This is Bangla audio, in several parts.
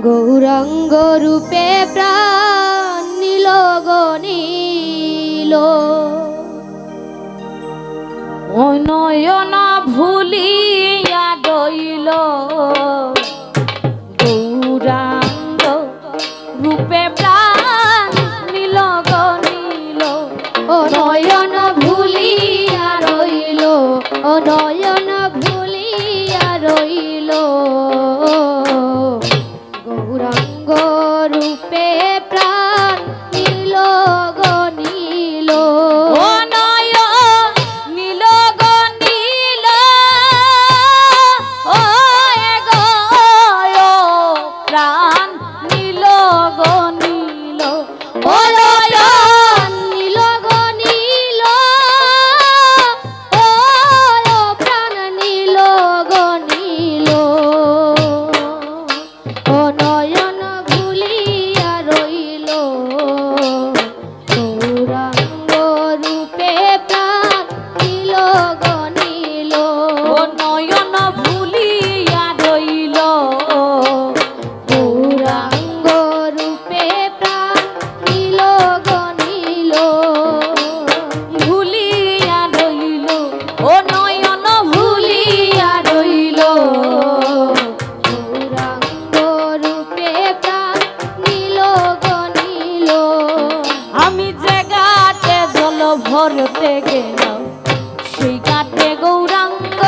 গৌরাঙ্গ রূপে প্রাণ নীল গনীল নয়ন ভুলিয়া রইল গৌরাঙ্গ রূপে প্রাণ নীল গনীল ও নয়ন ভুলিয়া রইল ও নয়ন ভুলিয়া রইল গৌরাঙ্গ রূপে প্রাণ নীল গনীল ও নয়ন নীল গনীল ও গো প্রাণ নীল গনীল ও নয়ন নীল গনীল ও প্রাণ নীল গনীল ও নয়ন ভুলিয়া রইল গৌরাঙ্গ রূপে প্রাণ নীল গনীল ও নয়ন ভুলিয়া রইল গৌরাঙ্গ রূপে প্রাণ নীল গনীল ভুলিয়া রইল ও নয়ন ভুলিয়া রইল গৌরাঙ্গ রূপে প্রাণ নীল গনীল আমি যে ঘাটে জল ভরতে গেলাম সেই ঘাটে গৌরাঙ্গ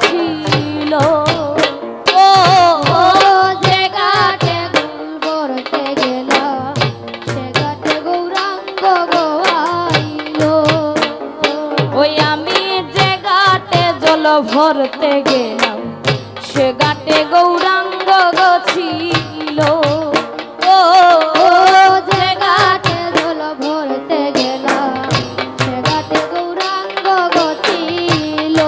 ছিল ও ও যে ঘাটে গুল ভরতে গেলাম সে ঘাটে গৌরাঙ্গ গোয়াইল ওই আমি যে ঘাটে জল ভরতে গেলাম সে ঘাটে গৌরাঙ্গ ছিল ও ও যে ঘাটে জল ভরতে গেলাম সে ঘাটে গৌরাঙ্গ গছিল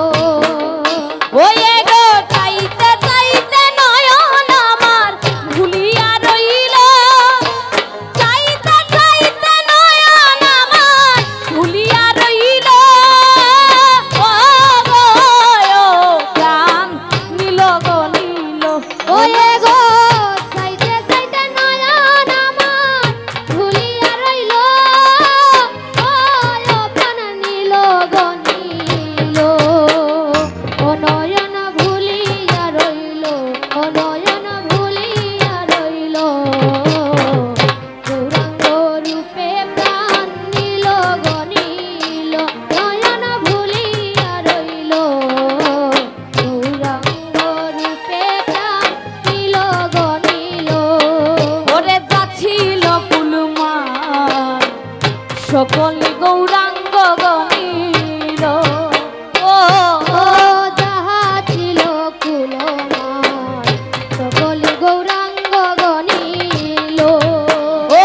ওই গো চাইতে চাইতে নয়ন আমার ভুলিয়া রইল চাইতে চাইতে নয়ন আমার ভুলিয়া রইল ও গো প্রাণ নীল গনীল ওয়ে গো চাইতে চাইতে নয়ন আমার ভুলিয়া রইল ও প্রাণ নীল গনীল ও নয়ন ভুলিয়া রইল ও নয়ন ভুলিয়া রইল গৌরাঙ্গ রূপে প্রাণ নীল গনীল নয়ন ভুলিয়া রইল গৌরাঙ্গ রূপে প্রাণ নীল গনীল ওরে যাচ্ছিল কুলমান সকল গৌরাঙ্গ গনীল ও ও যাহা ছিল কুলমান সকল গৌরাঙ্গ গনীল ও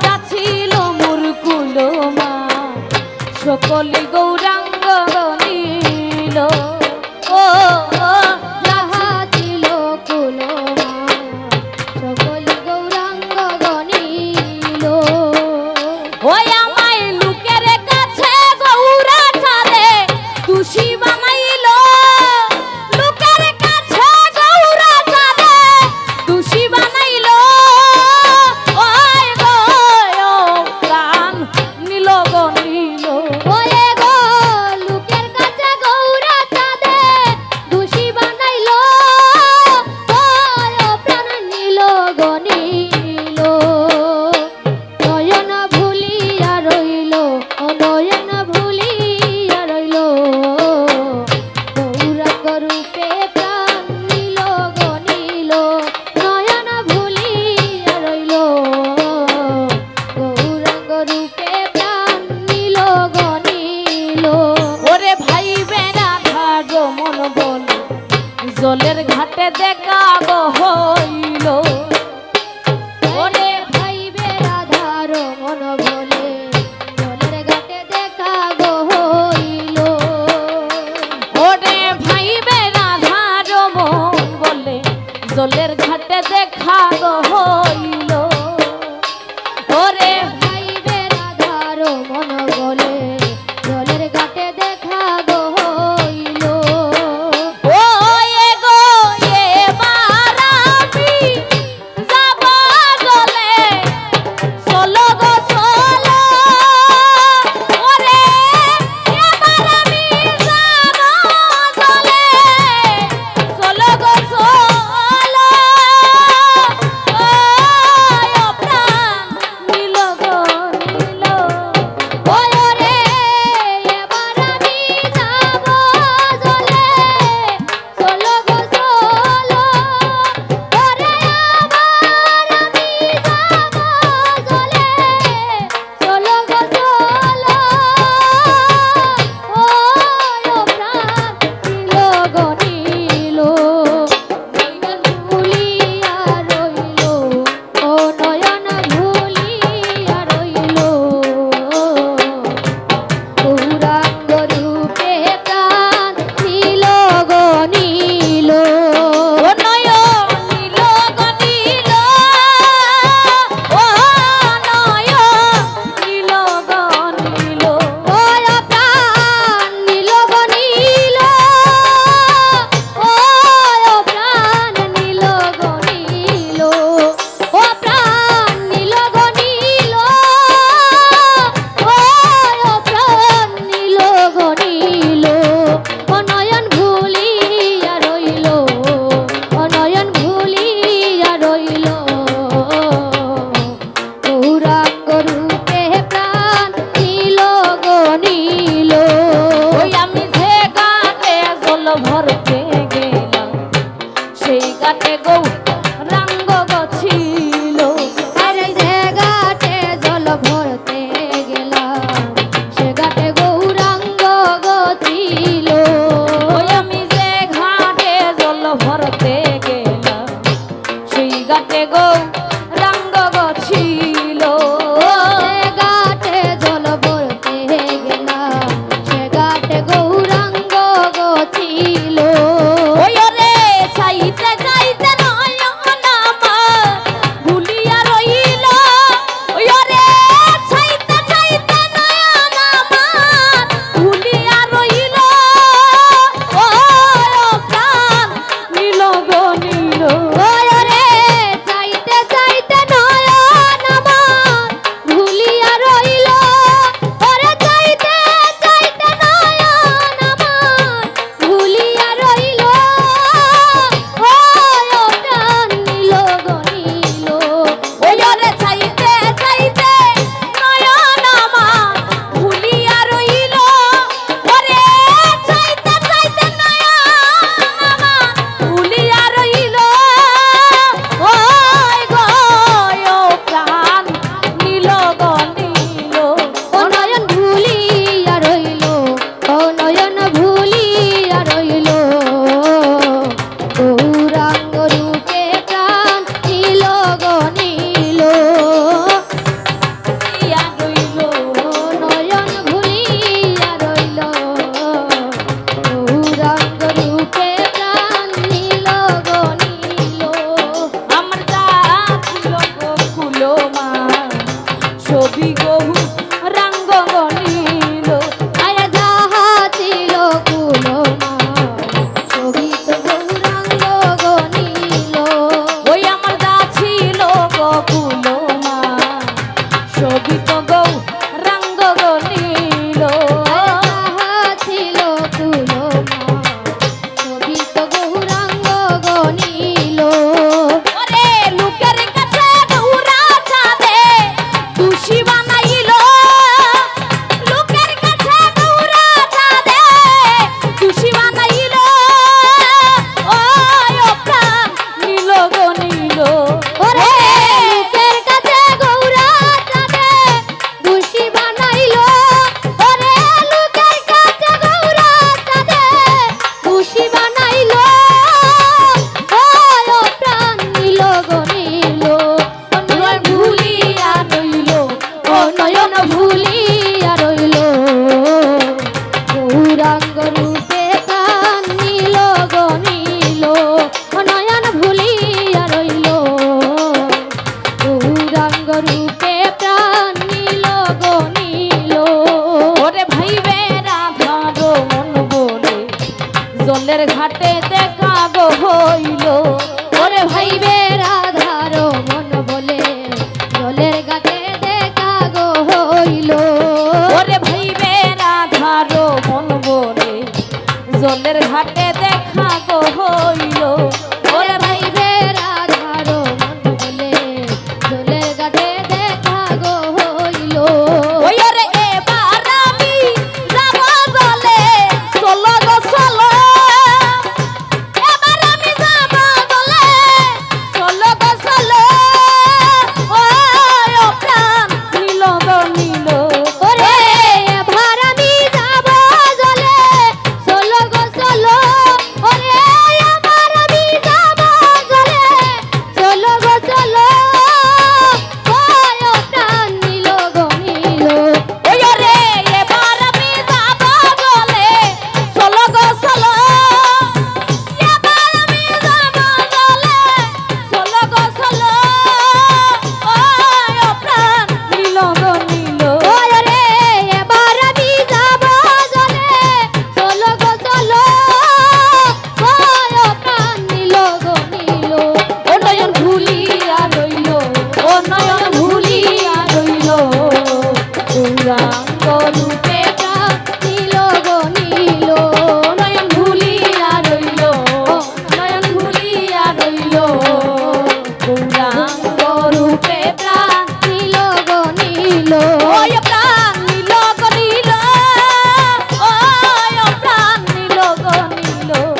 যাচ্ছিল মোর কুলমান সকল গৌরাঙ্গ গনীল ও যাহা ছিল কুলমান সকল গৌরাঙ্গ গনীল ওই আমায় লোকের কাছে গৌরা চাঁদে তুষি বানাইল লোকের কাছে গৌরা চাঁদে তুষি বানাইল ওই গো প্রাণ নীল গনীল ওয়ে গো লোকের কাছে গৌরা চাঁদে দোষী বানাইল ও প্রাণ নীল গনীল নয়ন ভুলিয়া রইল ও নয়ন ভুলিয়া রইল গৌরাঙ্গ রূপে প্রাণ নীল গনীল নয়ন ভুলিয়া রইল গৌরাঙ্গ রূপে প্রাণ নীল গনীল ওরে ভাই বেড়াধার মন বল জলের ঘাটে দেখা গো হইল ওরে ভাই বেড়াধার মন বলে জলের ঘাটে দেখা গো হইল ওরে ভাই বেড়াধার মন বলে জলের ঘাটে দেখা গো হইল ওরে ভাই বেড়াধার মন বলে জলের ঘাটে দেখা গো হইল ও গো জল ভরতে গেলাম সেই ঘাটে গৌ রাঙ্গ গছিল আরে যে ঘাটে জল ভরতে গেলাম সে ঘাটে গৌরাঙ্গ গছিল। ওই আমি যে ঘাটে জল ভরতে গেলাম সেই ঘাটে গৌ রাঙ্গ গছিল যে ঘাটে জল ভরতে গেলাম সে ঘাটে গৌরাঙ্গ গছিল। ওই রে চাইতে চাইতে নয়ন আমার ভুলিয়া রইল ওই রে চাইতে চাইতে নয়ন আমার ভুলিয়া রইল ও প্রাণ নীল গো নীল ওরে চাইতে চাইতে নয়ন আমার ভুলিয়া রইল ওরে চাইতে চাইতে নয়ন আমার ভুলিয়া রইল ও প্রাণ নীল গো নীল। ওই রে চাইতে চাইতে নয়ন আমার ভুলিয়া রইল ওরে চাইতে চাইতে নয়ন আমার ভুলিয়া রইল ওই গো ও প্রাণ নীল গো নীল ও নয়ন ভুলিয়া রইল ও নয়ন ভুলিয়া রইল গৌরাঙ্গ রূপে প্রাণ নীল গো নীল। ইয়া রইল ও নয়ন ভুলিয়া রইল গৌরাঙ্গ রূপে প্রাণ নীল গো নীল। আমার যা ছিল গো ফুলো মা ছবি গহু রাঙ্গ গনিল আরে যাহা ছিল কুলমা শোভিত গৌরাঙ্গ গো নীল। ওই আমার যা ছিল গো ফুলো মা ছবি তো গৌ রাঙ্গ গনিল যাহা ছিল কুলমা শোভিত গৌরাঙ্গ গো নীল। ওরে লোকের কাছে গৌরা চাঁদে খুশি বানাইল লোকের কাছে গৌরা চাঁদে খুশি বানাইল ওই ও প্রাণ নীল গো নীল ওরে লোকের কাছে গৌরা চাঁদে খুশি বানাইলো ওরে লোকের কাছে গৌরা চাঁদে খুশি বানাইলো ও প্রাণ নীল গো নীল। নয় ভুলিয়া রইল ও নয়ন ভুলিয়া রইল গৌরাঙ্গ রূপে প্রাণ নীল গো নীল। ও নয়ন ভুলিয়া রইল গৌরাঙ্গ রূপে প্রাণ নীল গো নীল। ওরে ভাইবে রাধার মন বলে জলের ঘাটে দেখা গো হইল ওরে ভাইবে রাধার মন বলে জলের ঘাটে দেখা গো হইল। ওরে ভাইবে রাধার মন বলে জলের ঘাটে দেখা গো হইল